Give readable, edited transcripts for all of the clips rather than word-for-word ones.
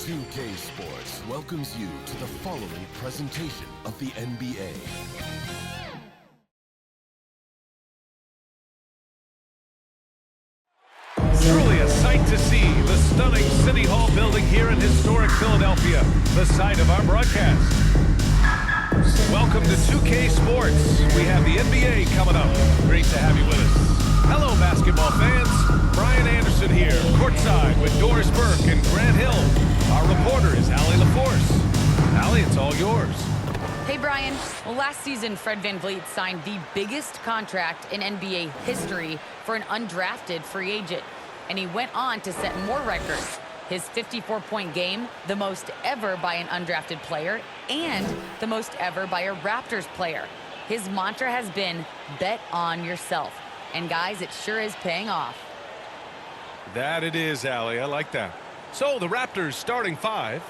2K Sports welcomes you to the following presentation of the NBA. Truly a sight to see, the stunning City Hall building here in historic Philadelphia, the site of our broadcast. Welcome to 2K Sports. We have the NBA coming up. Great to have you with us. Hello, basketball fans. Brian Anderson here, courtside with Doris Burke and Grant Hill. Our reporter is Allie LaForce. Allie, it's all yours. Hey, Brian. Well, last season, Fred VanVleet signed the biggest contract in NBA history for an undrafted free agent. And he went on to set more records. His 54-point game, the most ever by an undrafted player, and the most ever by a Raptors player. His mantra has been, bet on yourself. And guys, it sure is paying off. That it is, Allie. I like that. So, the Raptors starting five.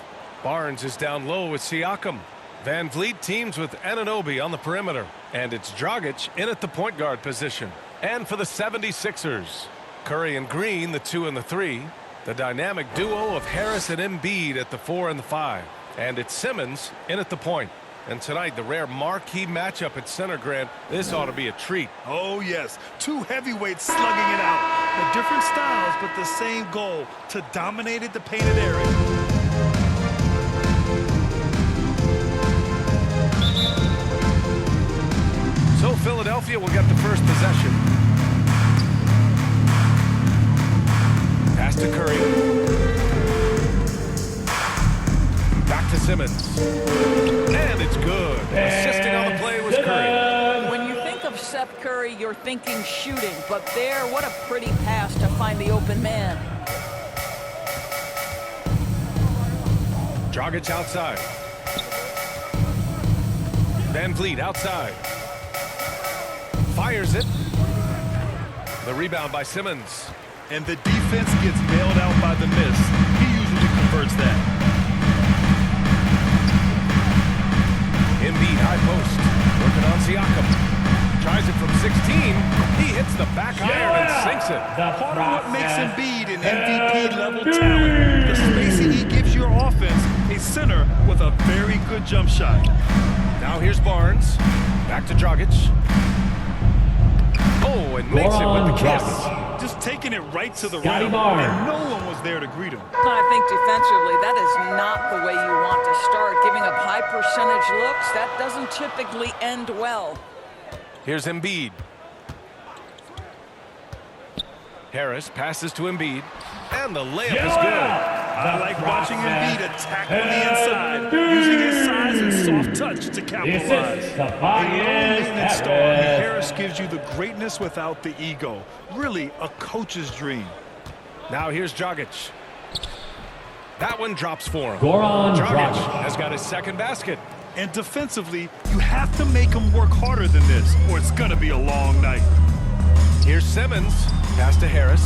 Barnes is down low with Siakam. VanVleet teams with Anunoby on the perimeter. And it's Dragic in at the point guard position. And for the 76ers, Curry and Green, the 2 and the 3. The dynamic duo of Harris and Embiid at the 4 and the 5. And it's Simmons in at the point. And tonight, the rare marquee matchup at center, Grant. This ought to be a treat. Oh, yes. Two heavyweights slugging it out. The different styles, but the same goal, to dominate the painted area. So Philadelphia will get the first possession. Pass to Curry. Back to Simmons. And it's good. Assisting on the play was Curry. When you think of Seth Curry, you're thinking shooting. But there, what a pretty pass to find the open man. Dragic outside. VanVleet outside. Fires it. The rebound by Simmons. And the defense gets bailed out by the miss. He usually converts that. Embiid high post. Working on Siakam. Tries it from 16. He hits the back iron and sinks it. Part of what makes Embiid an MVP-level talent. The spacing he gives your offense, a center with a very good jump shot. Now here's Barnes. Back to Dragic. Oh, and makes it with the kiss. Just taking it right to the rim, and no one was there to greet him. I think defensively, that is not the way you want to start. Giving up high percentage looks, that doesn't typically end well. Here's Embiid. Harris passes to Embiid, and the layup is good. I like watching Embiid attack on the inside, using his size and soft touch to capitalize. A low-maintenance star, Harris gives you the greatness without the ego. Really a coach's dream. Now here's Dragic. That one drops for him. Dragic has got his second basket. And defensively, you have to make him work harder than this, or it's going to be a long night. Here's Simmons. Pass to Harris.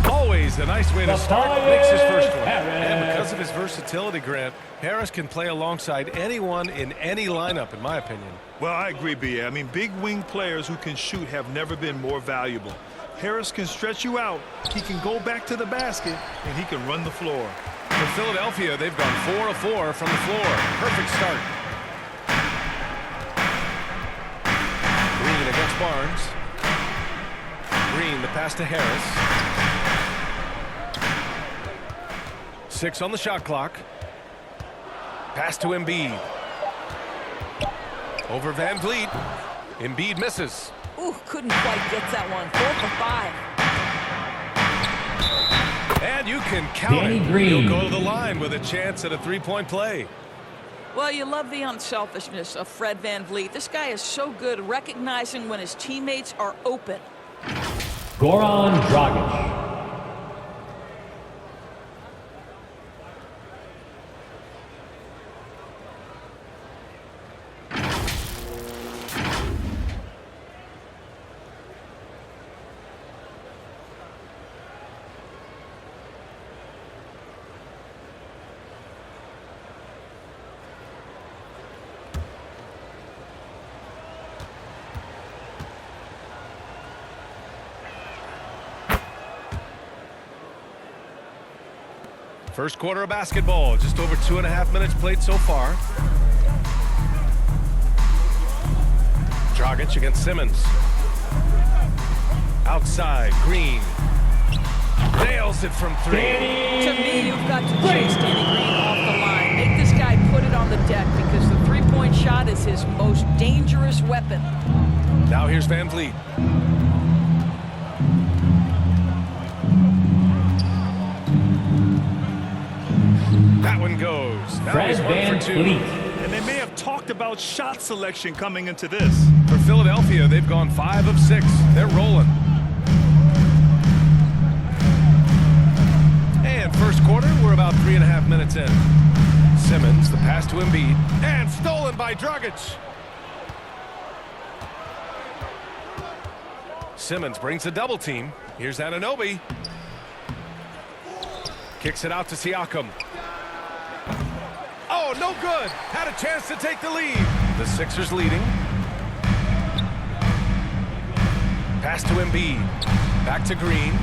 Always a nice way to start. Makes his first one. And because of his versatility, Grant, Harris can play alongside anyone in any lineup, in my opinion. Well, I agree, B.A. I mean, big wing players who can shoot have never been more valuable. Harris can stretch you out, he can go back to the basket, and he can run the floor. For Philadelphia, they've gone 4 of 4 from the floor. Perfect start. Green against Barnes. Green, the pass to Harris. 6 on the shot clock. Pass to Embiid. Over VanVleet. Embiid misses. Ooh, couldn't quite get that one. 4 for 5. And you can count it. He'll go to the line with a chance at a three-point play. Well, you love the unselfishness of Fred VanVleet. This guy is so good recognizing when his teammates are open. Dragic. First quarter of basketball, just over 2.5 minutes played so far. Dragic against Simmons. Outside, Green. Nails it from 3. To me, you've got to chase Danny Green off the line. Make this guy put it on the deck because the three-point shot is his most dangerous weapon. Now here's Van Vliet. That one goes. Now he's 1 for 2. And they may have talked about shot selection coming into this. For Philadelphia, they've gone 5 of 6. They're rolling. And first quarter, we're about 3.5 minutes in. Simmons, the pass to Embiid, and stolen by Dragic. Simmons brings a double team. Here's Anunoby. Kicks it out to Siakam. Oh, no good. Had a chance to take the lead. The Sixers leading. Pass to Embiid. Back to Green.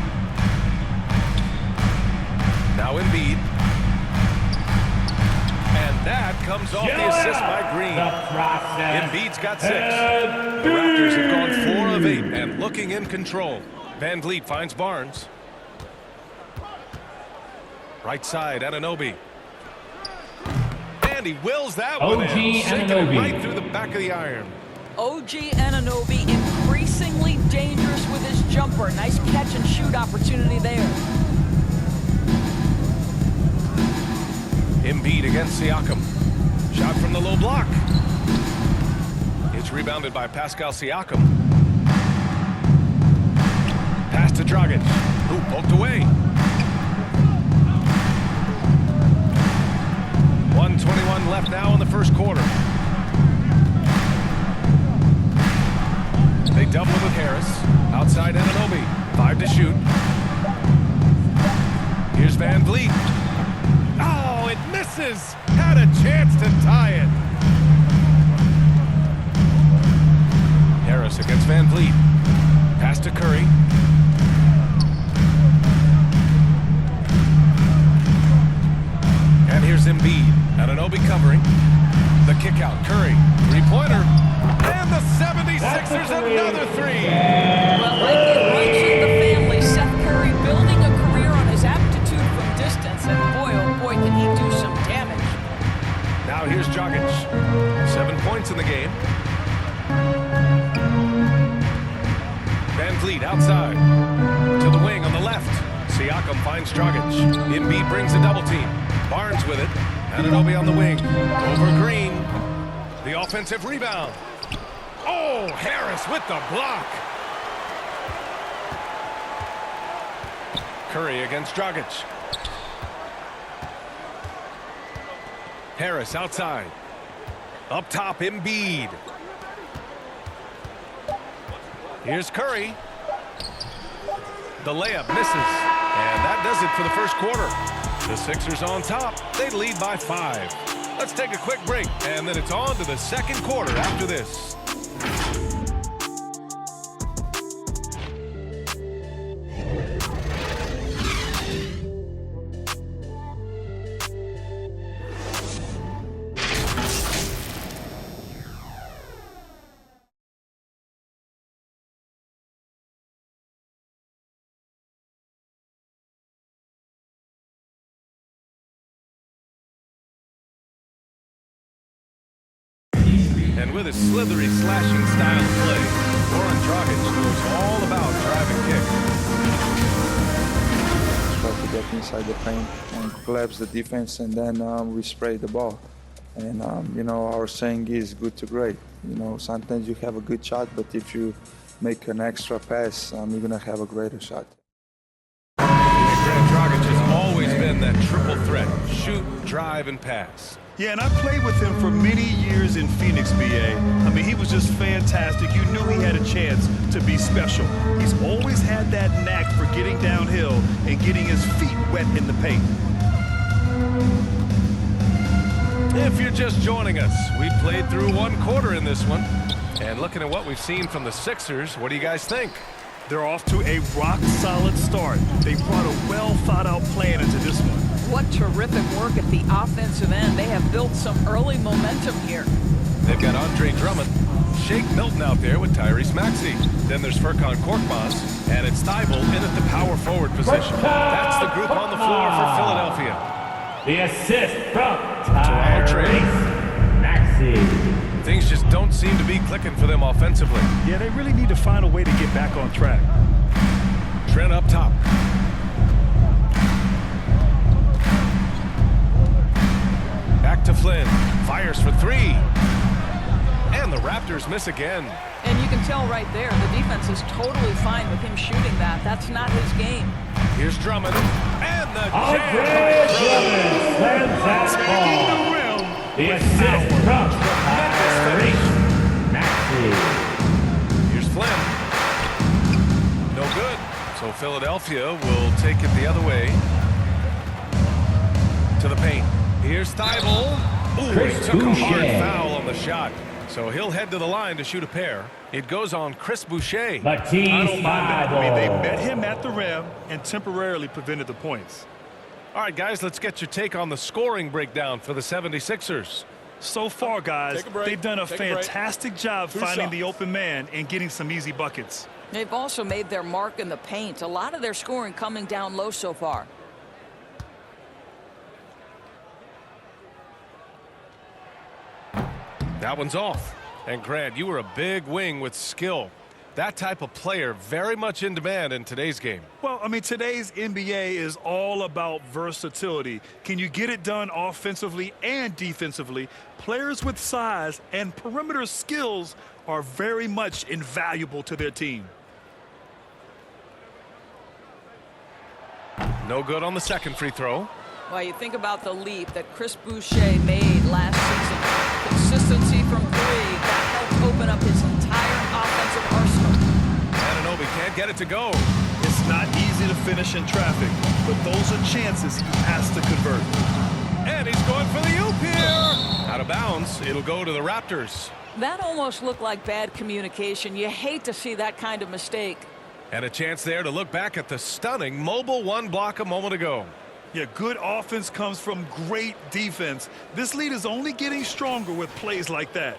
Now Embiid. And that comes off the assist by Green. Embiid's got 6. The Raptors have gone 4 of 8 and looking in control. Van Vliet finds Barnes. Right side, Anunoby. And he wills that one in, sinking it right through the back of the iron. OG Anunoby increasingly dangerous with his jumper. Nice catch and shoot opportunity there. Embiid against Siakam. Shot from the low block. It's rebounded by Pascal Siakam. Pass to Dragic, who poked away. 1:21 left now in the first quarter. They double with Harris. Outside Anunoby. 5 to shoot. Here's Van Vliet. Oh, it misses. Had a chance to tie it. Harris against Van Vliet. Pass to Curry. And here's Embiid. Anunoby covering. The kick out. Curry. Three-pointer. And the 76ers another 3. Well, like it runs in the family, Seth Curry building a career on his aptitude from distance. And boy, oh boy, can he do some damage. Now here's Dragic. 7 points in the game. Van Vliet outside. To the wing on the left. Siakam finds Dragic. Embiid brings a double team. Barnes with it. Anunoby on the wing. Over Green. The offensive rebound. Oh, Harris with the block. Curry against Dragic. Harris outside. Up top, Embiid. Here's Curry. The layup misses. And that does it for the first quarter. The Sixers on top. They lead by 5. Let's take a quick break, and then it's on to the second quarter after this. And with his slithery, slashing style of play, Goran Dragic knows all about drive and kick. Try to get inside the paint and collapse the defense, and then we spray the ball. And, you know, our saying is good to great. You know, sometimes you have a good shot, but if you make an extra pass, you're going to have a greater shot. And Dragic has always been that triple threat: shoot, drive, and pass. Yeah, and I played with him for many years in Phoenix, BA. I mean, he was just fantastic. You knew he had a chance to be special. He's always had that knack for getting downhill and getting his feet wet in the paint. If you're just joining us, we've played through 1 quarter in this one. And looking at what we've seen from the Sixers, what do you guys think? They're off to a rock-solid start. They brought a well-thought-out plan into this one. What terrific work at the offensive end. They have built some early momentum here. They've got Andre Drummond, Shake Milton out there with Tyrese Maxey. Then there's Furkan Korkmaz, and it's Thibault in at the power forward position. That's the group on the floor for Philadelphia. The assist from Tyrese Maxey. Things just don't seem to be clicking for them offensively. Yeah, they really need to find a way to get back on track. Trent up top. Back to Flynn. Fires for three. And the Raptors miss again. And you can tell right there, the defense is totally fine with him shooting that. That's not his game. Here's Drummond. And the Andre jam. Drummond slams that ball. The assist from Tyrese Maxey. Here's Flynn. No good. So Philadelphia will take it the other way. To the paint. Here's Thibault. Ooh, he took a hard foul on the shot. So he'll head to the line to shoot a pair. It goes on Chris Boucher. I don't mind that. I mean, they met him at the rim and temporarily prevented the points. All right, guys, let's get your take on the scoring breakdown for the 76ers. So far, guys, they've done a fantastic job finding the open man and getting some easy buckets. They've also made their mark in the paint. A lot of their scoring coming down low so far. That one's off. And Grant, you were a big wing with skill. That type of player very much in demand in today's game. Well, I mean, today's NBA is all about versatility. Can you get it done offensively and defensively? Players with size and perimeter skills are very much invaluable to their team. No good on the second free throw. Well, you think about the leap that Chris Boucher made last season. Consistency from three, that helped open up his entire offensive arsenal. Anunoby can't get it to go. It's not easy to finish in traffic, but those are chances he has to convert. And he's going for the oop here. Out of bounds, it'll go to the Raptors. That almost looked like bad communication. You hate to see that kind of mistake. And a chance there to look back at the stunning mobile one block a moment ago. Yeah, good offense comes from great defense. This lead is only getting stronger with plays like that.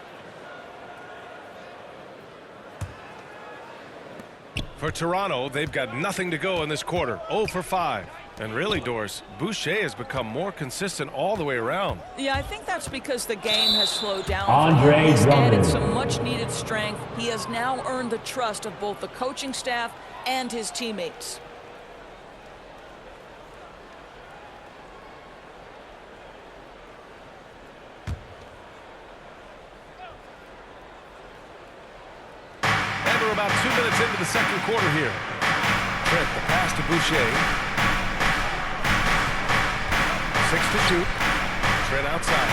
For Toronto, they've got nothing to go in this quarter. 0 for 5. And really, Doris, Boucher has become more consistent all the way around. Yeah, I think that's because the game has slowed down. Andre He's Drummond. added some much-needed strength. He has now earned the trust of both the coaching staff and his teammates. And we're about 2 minutes into the second quarter here. Trent, the pass to Boucher. 6 to shoot. Trent outside.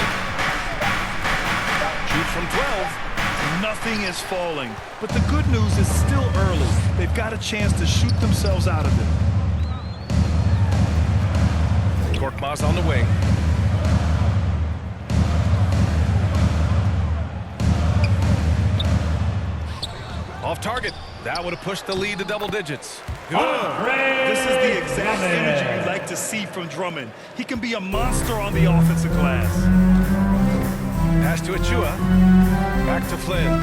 Shoots from 12. Nothing is falling, but the good news is still early. They've got a chance to shoot themselves out of it. Korkmaz on the wing. Off target. That would have pushed the lead to double digits. Good. This is the exact energy you like to see from Drummond. He can be a monster on the offensive glass. Pass to Achua. Back to Flynn.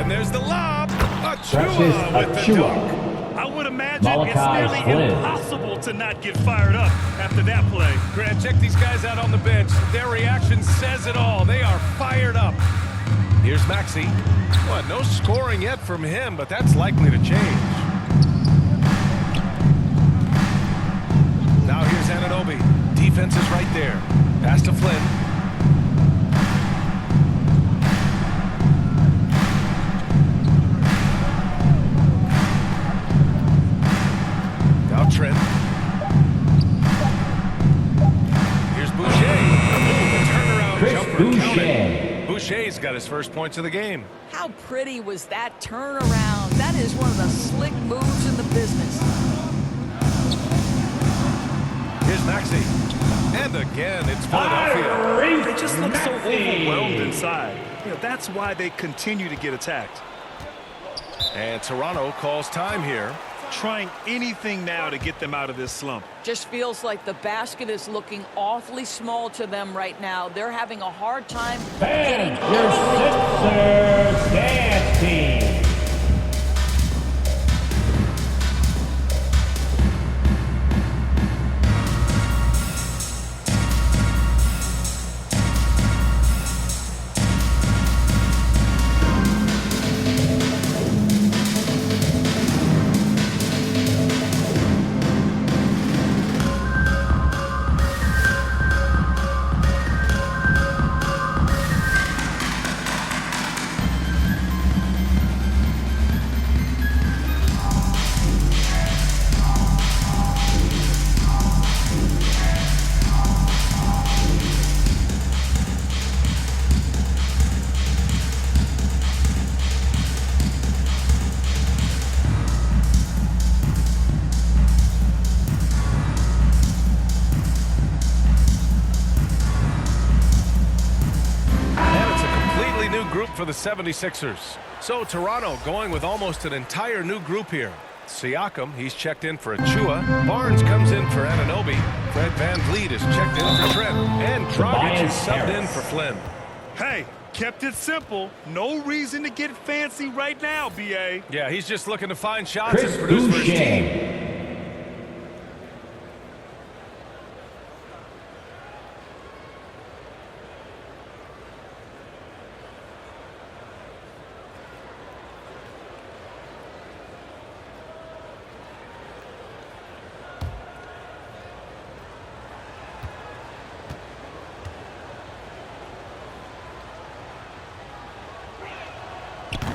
And there's the lob. Achua with the dunk. I would imagine it's Malachi nearly Flynn. impossible to not get fired up after that play. Grant, check these guys out on the bench. Their reaction says it all. They are fired up. Here's Maxey. What, no scoring yet from him, but that's likely to change. Now here's Anunoby. Defense is right there. Pass to Flynn. Now Trent. Here's Boucher. Turnaround Chris jumper. Boucher. Count it. Boucher's got his first points of the game. How pretty was that turnaround? That is one of the slick moves in the business. Here's Maxey. And again, it's Philadelphia. They just look so overwhelmed inside. You know, that's why they continue to get attacked. And Toronto calls time here. Trying anything now to get them out of this slump. Just feels like the basket is looking awfully small to them right now. They're having a hard time getting Your Sixers dance team. For the 76ers. So Toronto going with almost an entire new group here. Siakam, he's checked in for Achua. Barnes comes in for Anunoby. Fred VanVleet is checked in for Trent. And Dragic is subbed in for Flynn. Hey, kept it simple. No reason to get fancy right now, B.A. Yeah, he's just looking to find shots and produce for his team.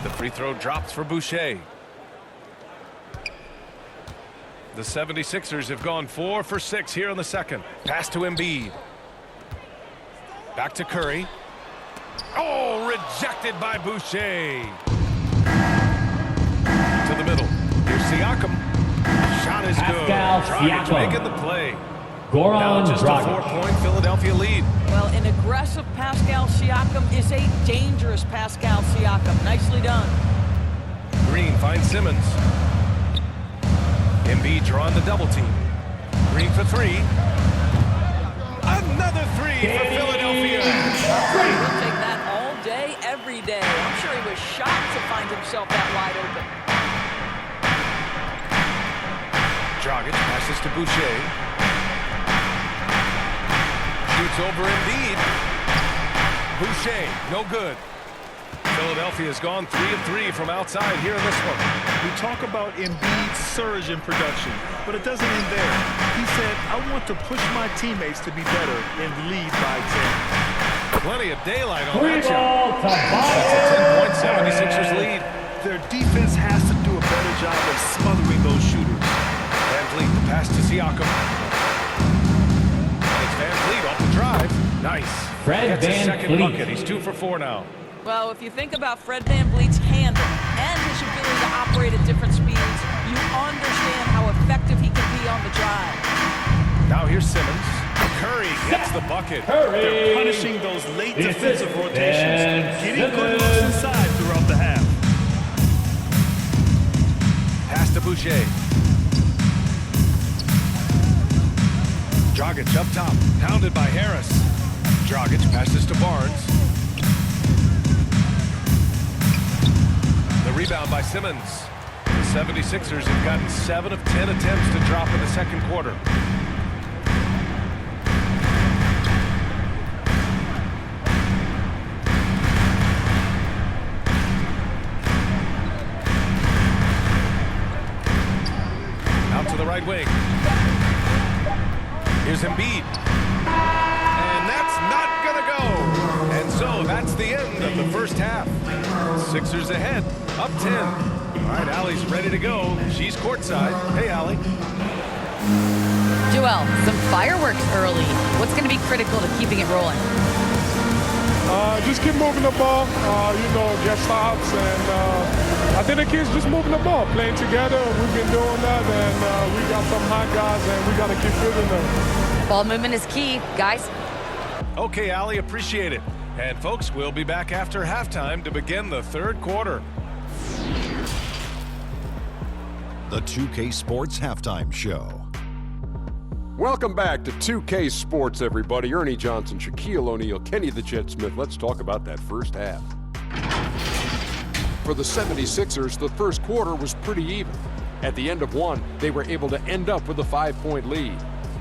The free throw drops for Boucher. The 76ers have gone 4 for 6 here in the second. Pass to Embiid. Back to Curry. Oh, rejected by Boucher. To the middle. Here's Siakam. Shot is good. Dragic making the play. Now just a 4-point Philadelphia lead. Well, an aggressive Pascal Siakam is a dangerous Pascal Siakam. Nicely done. Green finds Simmons. Embiid drawing the double team. Green for 3. Another 3 for Philadelphia. He'll take that all day, every day. I'm sure he was shocked to find himself that wide open. Dragic passes to Boucher. Shoots over Embiid. Boucher, no good. Philadelphia has gone 3 of 3 from outside here in this one. We talk about Embiid's surge in production, but it doesn't end there. He said, I want to push my teammates to be better and lead by example. Plenty of daylight on that shot. That's a 10-point 76ers lead. Their defense has to do a better job of smothering those shooters. VanVleet, the pass to Siakam. VanVleet off the drive. Nice. Fred Gets his second VanVleet. bucket. He's 2 for 4 now. Well, if you think about Fred VanVleet's handle and his ability to operate at different speeds, you understand how effective he can be on the drive. Now here's Simmons. Curry gets the bucket. They're punishing those late defensive rotations, getting good looks inside throughout the half. Pass to Boucher. Dragic up top, pounded by Harris. Dragic passes to Barnes. The rebound by Simmons. The 76ers have gotten 7 of 10 attempts to drop in the second quarter. Out to the right wing. Here's Embiid. And that's not going to go. And so that's the end of the first half. Sixers ahead, up 10. All right, Allie's ready to go. She's courtside. Hey, Allie. Joel, some fireworks early. What's going to be critical to keeping it rolling? Just keep moving the ball, get stops, and I think the kids just moving the ball, playing together. We've been doing that, and we got some hot guys, and we got to keep fielding them. Ball movement is key, guys. Okay, Allie, appreciate it. And folks, we'll be back after halftime to begin the third quarter. the 2K Sports Halftime Show. Welcome back to 2K Sports, everybody. Ernie Johnson, Shaquille O'Neal, Kenny the Jet Smith. Let's talk about that first half. For the 76ers, the first quarter was pretty even. At the end of one, they were able to end up with a 5-point lead.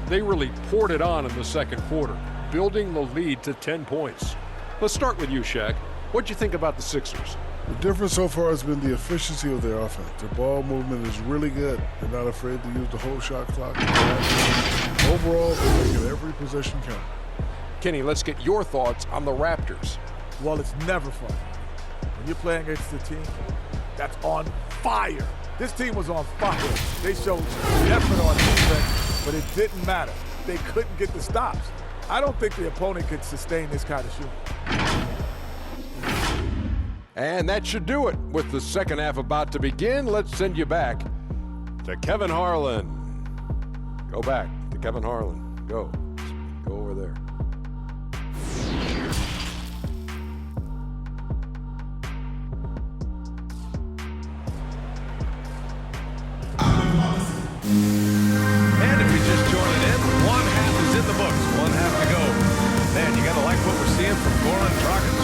They really poured it on in the second quarter, building the lead to 10 points. Let's start with you, Shaq. What'd you think about the Sixers? The difference so far has been the efficiency of their offense. Their ball movement is really good. They're not afraid to use the whole shot clock. Overall, they're making every possession count. Kenny, let's get your thoughts on the Raptors. Well, it's never fun when you're playing against a team that's on fire. This team was on fire. They showed effort on defense, but it didn't matter. They couldn't get the stops. I don't think the opponent could sustain this kind of shooting. And that should do it. With the second half about to begin, let's send you back to Kevin Harlan. Go back to Kevin Harlan. Go over there. And if you're just joining in, one half is in the books. One half to go. Man, you got to like what we're seeing from Goran Dragic.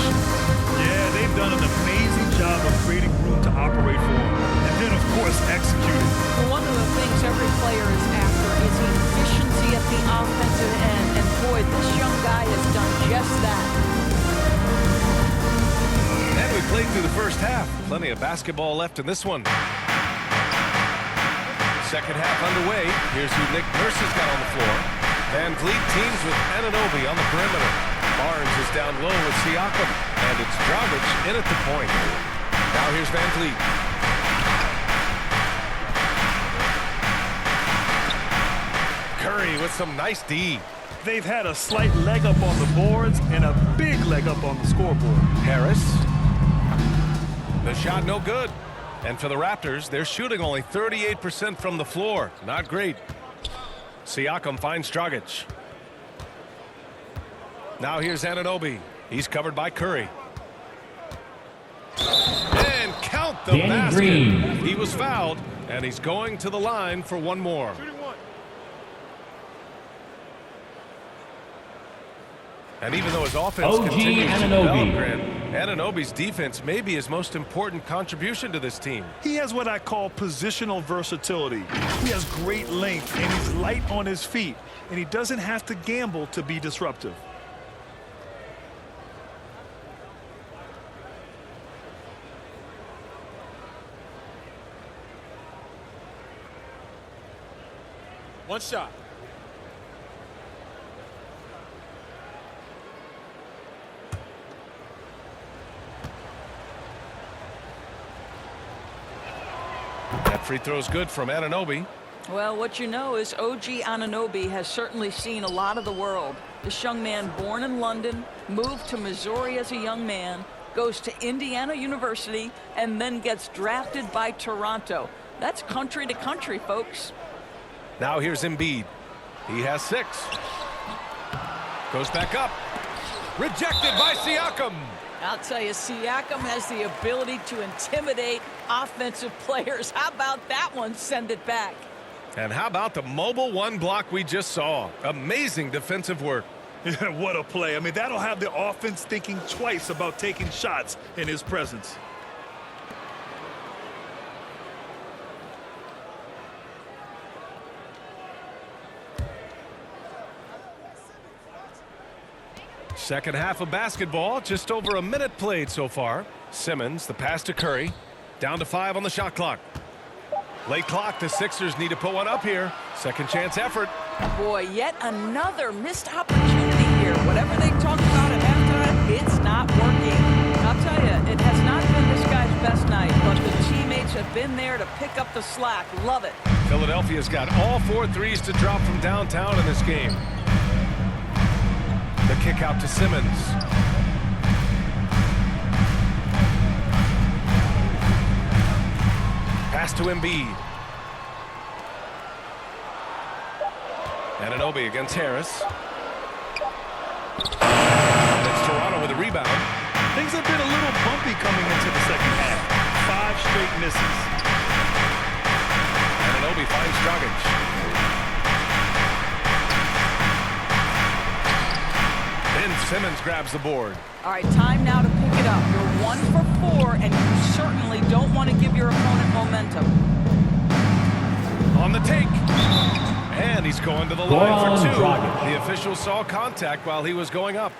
Yeah, they've done an amazing job of creating room to operate for him. And then, of course, executing. Well, one of the things every player is after is efficiency at the offensive end. And boy, this young guy has done just that. And we played through the first half. Plenty of basketball left in this one. Second half underway. Here's who Nick Nurse has got on the floor. Van Vliet teams with Anunoby on the perimeter. Barnes is down low with Siakam. And it's Dragic in at the point. Now here's Van Vliet. Curry with some nice D. They've had a slight leg up on the boards and a big leg up on the scoreboard. Harris. The shot no good. And for the Raptors, they're shooting only 38% from the floor. Not great. Siakam finds Dragic. Now here's Anunoby. He's covered by Curry. And count the basket. Green. He was fouled, and he's going to the line for one more. And even though his offense continues to develop, Grant, Anunoby's defense may be his most important contribution to this team. He has what I call positional versatility. He has great length, and he's light on his feet, and he doesn't have to gamble to be disruptive. One shot. That free throw's good from Anunoby. Well, what you know is OG Anunoby has certainly seen a lot of the world. This young man, born in London, moved to Missouri as a young man, goes to Indiana University, and then gets drafted by Toronto. That's country to country, folks. Now here's Embiid. He has 6. Goes back up. Rejected by Siakam. I'll tell you, Siakam has the ability to intimidate offensive players. How about that one? Send it back. And how about the mobile one block we just saw? Amazing defensive work. What a play. I mean, that'll have the offense thinking twice about taking shots in his presence. Second half of basketball, just over a minute played so far. Simmons, the pass to Curry. Down to 5 on the shot clock. Late clock, the Sixers need to put one up here. Second chance effort. Boy, yet another missed opportunity here. Whatever they talked about at halftime, it's not working. I'll tell you, it has not been this guy's best night, but the teammates have been there to pick up the slack. Love it. Philadelphia's got all 4 threes to drop from downtown in this game. The kick out to Simmons. Pass to Embiid. Anunoby against Harris. And it's Toronto with a rebound. Things have been a little bumpy coming into the second half. 5 straight misses. Anunoby finds Dragic. Ben Simmons grabs the board. All right, time now to pick it up. You're 1 for 4, and you certainly don't want to give your opponent momentum. On the take. And he's going to the line for 2. The official saw contact while he was going up.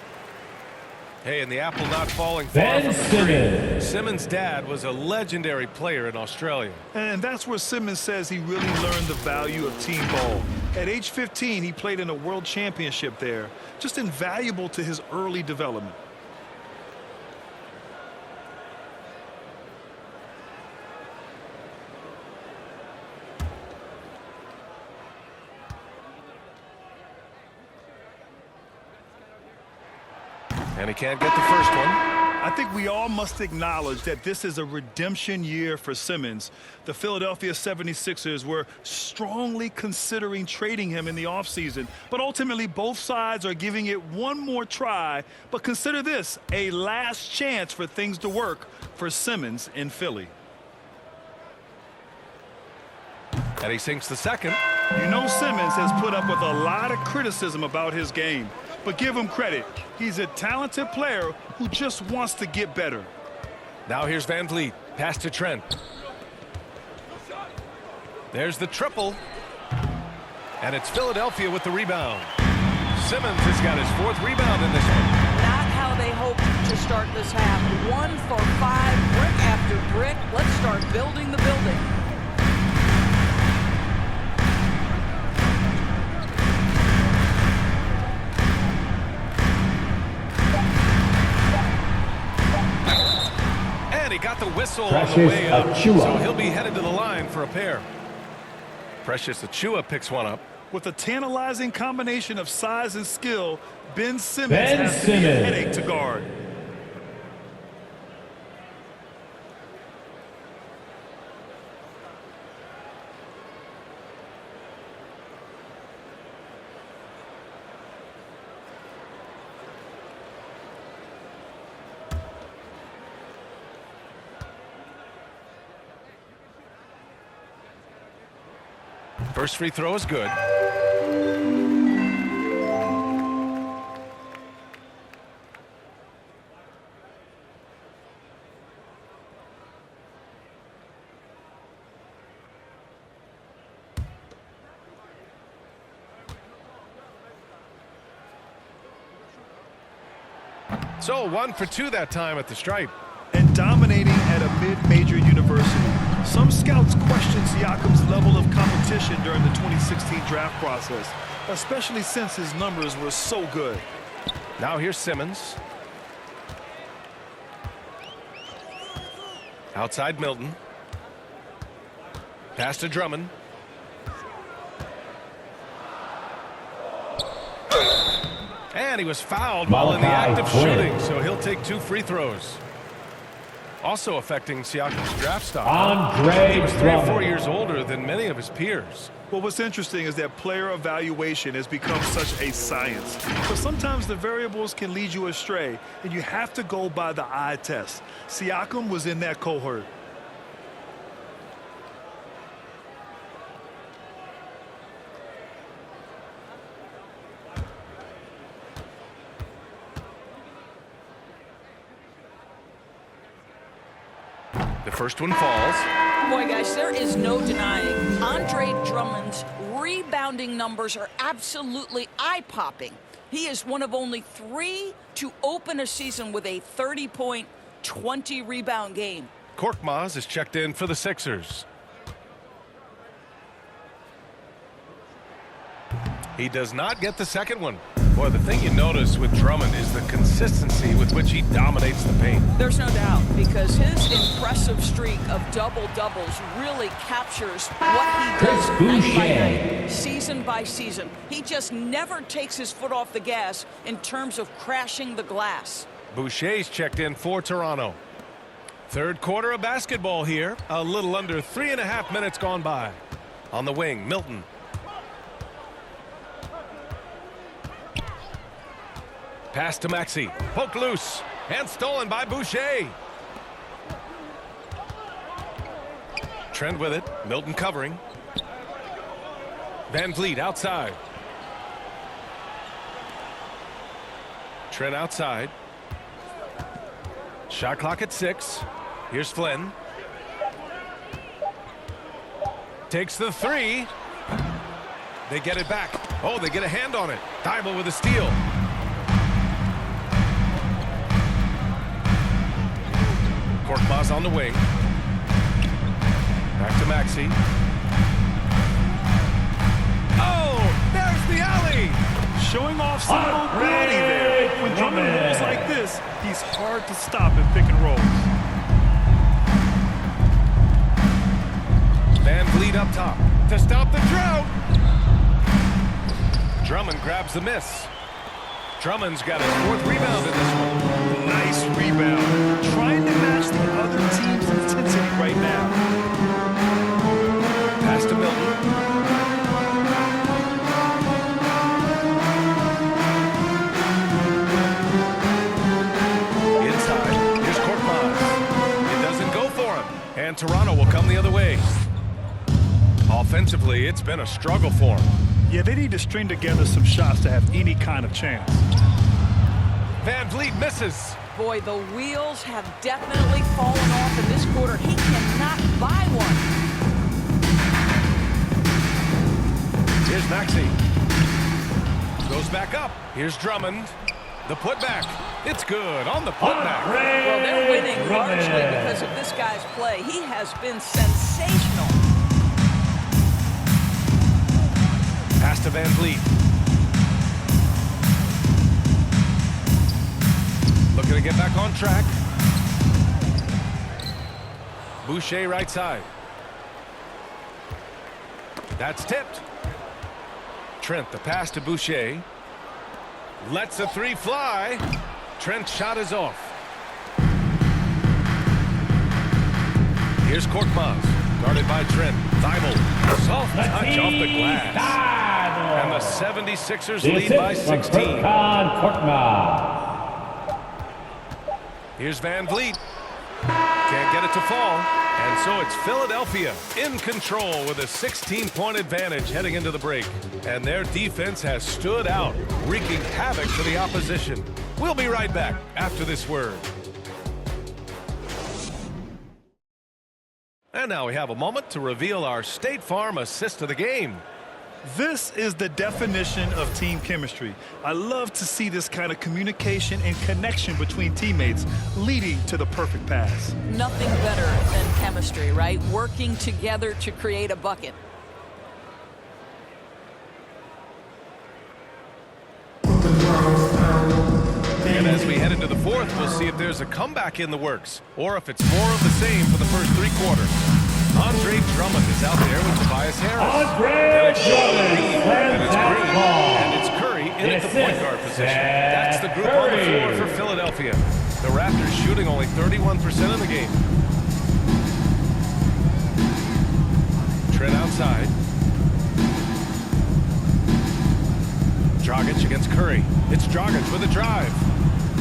Hey, and the apple not falling far from the tree. Simmons' dad was a legendary player in Australia. And that's where Simmons says he really learned the value of team ball. At age 15, he played in a world championship there. Just invaluable to his early development. And he can't get the first one. I think we all must acknowledge that this is a redemption year for Simmons. The Philadelphia 76ers were strongly considering trading him in the offseason, but ultimately both sides are giving it one more try. But consider this, a last chance for things to work for Simmons in Philly. And he sinks the second. You know Simmons has put up with a lot of criticism about his game, but give him credit. He's a talented player who just wants to get better. Now here's Van Vliet. Pass to Trent. There's the triple. And it's Philadelphia with the rebound. Simmons has got his 4th rebound in this one. Not how they hoped to start this half. 1 for 5, brick after brick. Let's start building the building. He got the whistle on the way up, so he'll be headed to the line for a pair. Precious Achiuwa picks one up. With a tantalizing combination of size and skill, Ben Simmons has to be a headache to guard. First free throw is good. So 1 for 2 that time at the stripe. And dominating at a mid-major university. Some scouts question Siakam's level of competition during the 2016 draft process, especially since his numbers were so good. Now here's Simmons. Outside Milton. Pass to Drummond. And he was fouled while in the act of shooting, so he'll take 2 free throws. Also affecting Siakam's draft stock. He was 3 or 4 years older than many of his peers. Well, what's interesting is that player evaluation has become such a science. But sometimes the variables can lead you astray, and you have to go by the eye test. Siakam was in that cohort. The first one falls. Boy, guys, there is no denying Andre Drummond's rebounding numbers are absolutely eye-popping. He is one of only 3 to open a season with a 30-point, 20-rebound game. Korkmaz is checked in for the Sixers. He does not get the second one. Boy, the thing you notice with Drummond is the consistency with which he dominates the paint. There's no doubt, because his impressive streak of double-doubles really captures what he does night by night, season by season. He just never takes his foot off the gas in terms of crashing the glass. Boucher's checked in for Toronto. Third quarter of basketball here. A little under 3.5 minutes gone by. On the wing, Milton. Pass to Maxey. Poked loose. And stolen by Boucher. Trent with it. Milton covering. Van Vliet outside. Trent outside. Shot clock at 6. Here's Flynn. Takes the 3. They get it back. Oh, they get a hand on it. Thibault with a steal. Korkmaz on the wing. Back to Maxey. Oh, there's the alley. Showing off some mobility there. When Drummond moves like this, he's hard to stop in pick and rolls. Van Vliet up top to stop the drought. Drummond grabs the miss. Drummond's got his 4th rebound in this one. Nice rebound. Trying to match the other team's intensity right now. Pass to Milton. Inside. Here's Korkmaz. It doesn't go for him. And Toronto will come the other way. Offensively, it's been a struggle for him. Yeah, they need to string together some shots to have any kind of chance. Van Vliet misses. Boy, the wheels have definitely fallen off in this quarter. He cannot buy one. Here's Maxey. Goes back up. Here's Drummond. The putback. It's good on the putback. Well, they're winning largely because of this guy's play. He has been sensational. Pass to Van Vliet. Looking to get back on track. Boucher right side. That's tipped. Trent, the pass to Boucher. Lets a 3 fly. Trent's shot is off. Here's Korkmaz. Guarded by Trent. Thibault. Soft touch off the glass. And the 76ers lead by 16. Here's Van Vliet. Can't get it to fall. And so it's Philadelphia in control with a 16-point advantage heading into the break. And their defense has stood out, wreaking havoc for the opposition. We'll be right back after this word. And now we have a moment to reveal our State Farm assist of the game. This is the definition of team chemistry. I love to see this kind of communication and connection between teammates leading to the perfect pass. Nothing better than chemistry, right? Working together to create a bucket. And as we head into the 4th, we'll see if there's a comeback in the works or if it's more of the same for the first 3 quarters. Andre Drummond is out there with Tobias Harris. Andre Drummond and it's that Green, ball. and it's Curry in at the point guard position. That's the group on the floor for Philadelphia. The Raptors shooting only 31% in the game. Trent outside. Dragic against Curry. It's Dragic with a drive.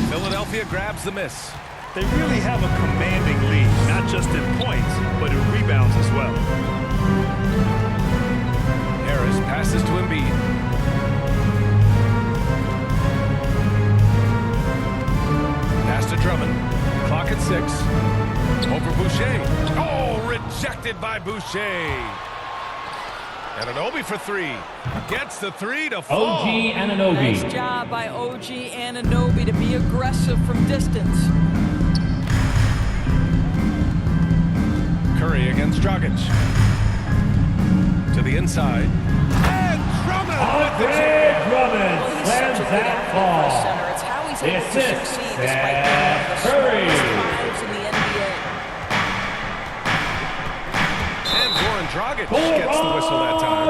Philadelphia grabs the miss. They really have a commanding lead, not just in points, but in rebounds as well. Harris passes to Embiid. Pass to Drummond. Clock at 6. Over Boucher. Oh, rejected by Boucher. Anunoby for 3. Gets the 3 to fall. OG Anunoby. Nice job by OG Anunoby to be aggressive from distance. Curry against Dragic. To the inside. And Drummond with the jam. Drummond slams that ball. It's how he's able to Assist succeed despite being one of the Curry. strongest players in the NBA. And Goran Dragic gets the whistle that time.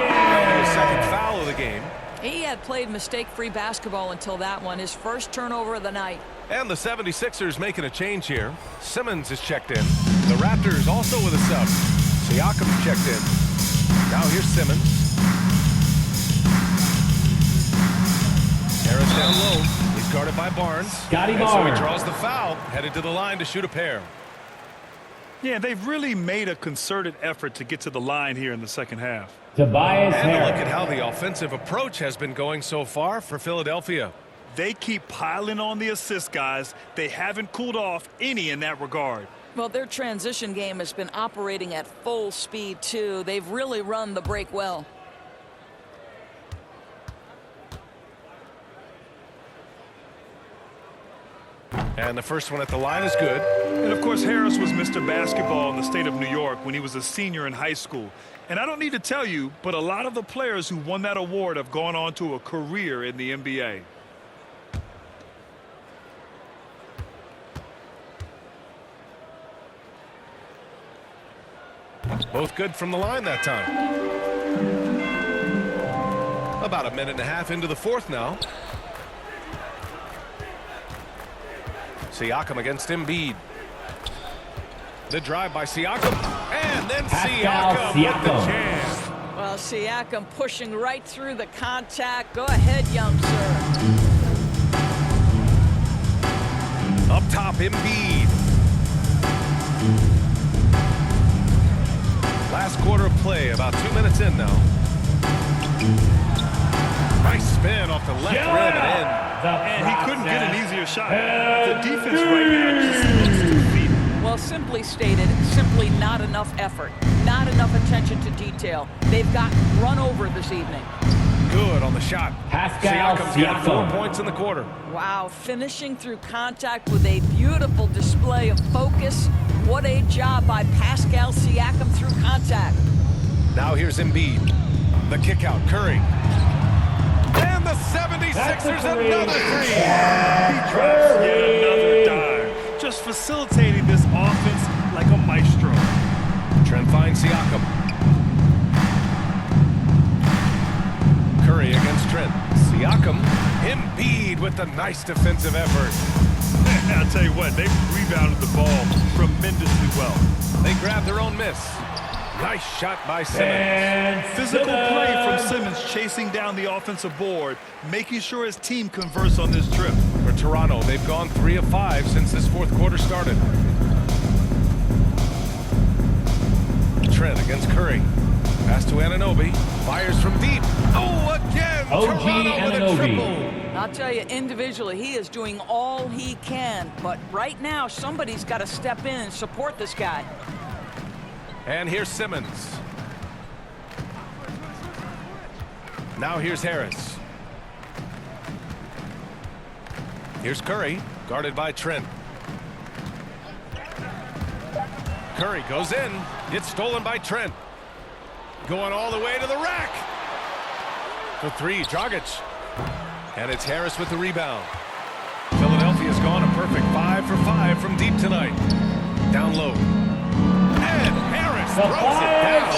And his second foul of the game. He had played mistake-free basketball until that one, his first turnover of the night. And the 76ers making a change here. Simmons is checked in. The Raptors also with a sub. Siakam's checked in. Now here's Simmons. Harris down low. He's guarded by Barnes. Scotty And so he Barnes. draws the foul. Headed to the line to shoot a pair. Yeah, they've really made a concerted effort to get to the line here in the second half. Tobias And Harris. look at how the offensive approach has been going so far for Philadelphia. They keep piling on the assist guys. They haven't cooled off any in that regard. Well, their transition game has been operating at full speed, too. They've really run the break well. And the first one at the line is good. And, of course, Harris was Mr. Basketball in the state of New York when he was a senior in high school. And I don't need to tell you, but a lot of the players who won that award have gone on to a career in the NBA. Both good from the line that time. About a minute and a half into the fourth now. Siakam against Embiid. The drive by Siakam. And then Siakam with the chance. Well, Siakam pushing right through the contact. Go ahead, youngster. Up top, Embiid. Last quarter of play, about 2 minutes in now. Nice spin off the left rim and in. And he couldn't get an easier shot. The defense right now just looks defeated. Well, simply stated, simply not enough effort. Not enough attention to detail. They've gotten run over this evening. Good on the shot. Siakam's got 4 points in the quarter. Wow, finishing through contact with a beautiful display of focus. What a job by Pascal Siakam through contact. Now here's Embiid. The kick out, Curry. And the 76ers another three. He drops yet another dime. Just facilitating this offense like a maestro. Trent finds Siakam. Curry against Trent. Siakam. Embiid with the nice defensive effort. I'll tell you what, they've rebounded the ball tremendously well. They grabbed their own miss. Nice shot by Simmons. Physical play from Simmons chasing down the offensive board, making sure his team converts on this trip. For Toronto, they've gone 3 of 5 since this fourth quarter started. Trent against Curry. Pass to Anunoby. Fires from deep. Oh, again! OG Toronto with a triple. I'll tell you, individually, he is doing all he can. But right now, somebody's got to step in and support this guy. And here's Simmons. Now here's Harris. Here's Curry, guarded by Trent. Curry goes in. It's stolen by Trent. Going all the way to the rack. For three, Dragic. And it's Harris with the rebound. Philadelphia's gone a perfect 5 for 5 from deep tonight. Down low. And Harris throws it down.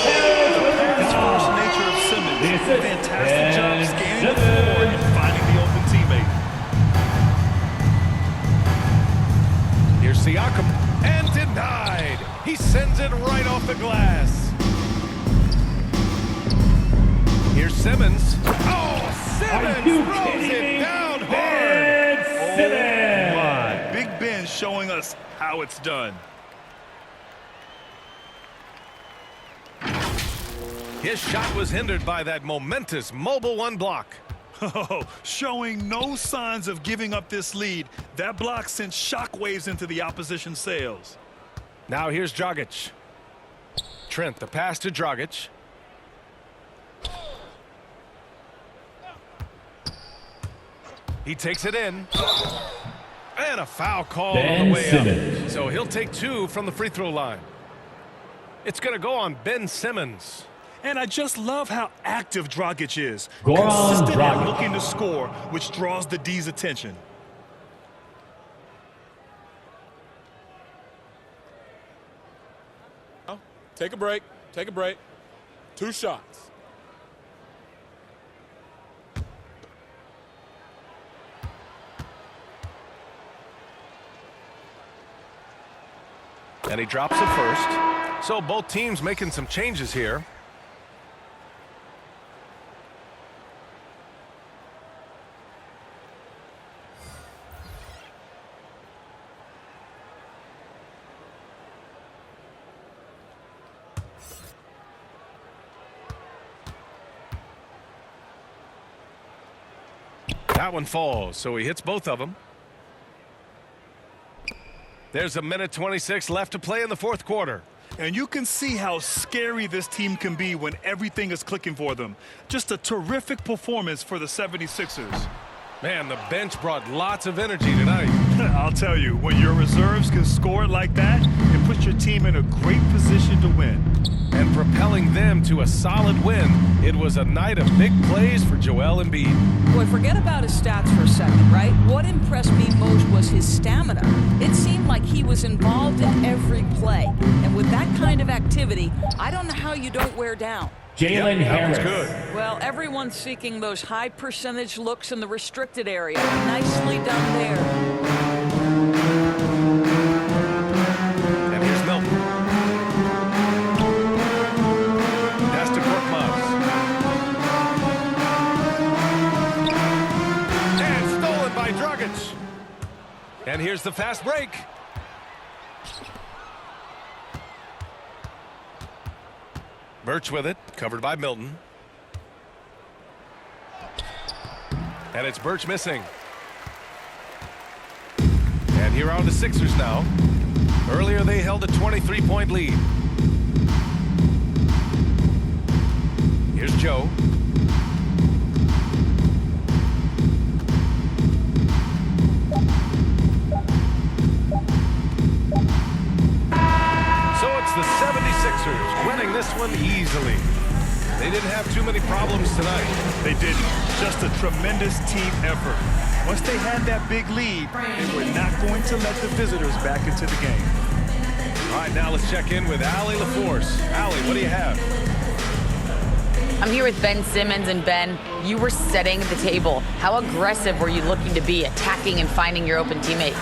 The first nature of Simmons. Fantastic job scanning the floor and finding the open teammate. Here's Siakam. And denied. He sends it right off the glass. Here's Simmons. Oh, Simmons throws it down hard. Oh, my. Big Ben showing us how it's done. His shot was hindered by that momentous mobile one block. Oh, showing no signs of giving up this lead. That block sent shockwaves into the opposition sails. Now here's Dragic. Trent, the pass to Dragic. He takes it in. And a foul call on the way up. So he'll take 2 from the free throw line. It's going to go on Ben Simmons. And I just love how active Dragic is. Goran Consistent Dragic. and looking to score, which draws the D's attention. Take a break. Take a break. 2 shots. And he drops it first. So both teams making some changes here. That one falls, so he hits both of them. There's a minute 26 left to play in the fourth quarter. And you can see how scary this team can be when everything is clicking for them. Just a terrific performance for the 76ers. Man, the bench brought lots of energy tonight. I'll tell you, when your reserves can score like that, it puts your team in a great position to win. And propelling them to a solid win, it was a night of big plays for Joel Embiid. Boy, forget about his stats for a second, right? What impressed me most was his stamina. It seemed like he was involved in every play. And with that kind of activity, I don't know how you don't wear down. Jalen Harris. Good. Well, everyone's seeking those high percentage looks in the restricted area. Nicely done there. And here's Milton. That's to Korkmaz. And stolen by Dragic. And here's the fast break. Birch with it, covered by Milton. And it's Birch missing. And here are the Sixers now. Earlier they held a 23-point lead. Here's Joe. So it's the 76ers winning this one easily. They didn't have too many problems tonight. They didn't. Just a tremendous team effort. Once they had that big lead, they were not going to let the visitors back into the game. All right, now let's check in with Allie LaForce. Allie, what do you have? I'm here with Ben Simmons, and Ben, you were setting the table. How aggressive were you looking to be, attacking and finding your open teammates?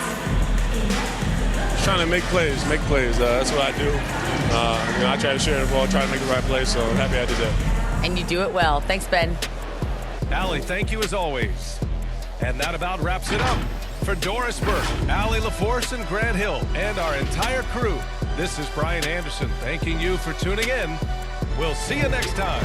Trying to make plays. That's what I do. I try to share the ball, try to make the right play, so I'm happy I did that. And you do it well. Thanks, Ben. Allie, thank you as always. And that about wraps it up. For Doris Burke, Allie LaForce, and Grant Hill, and our entire crew, this is Brian Anderson thanking you for tuning in. We'll see you next time.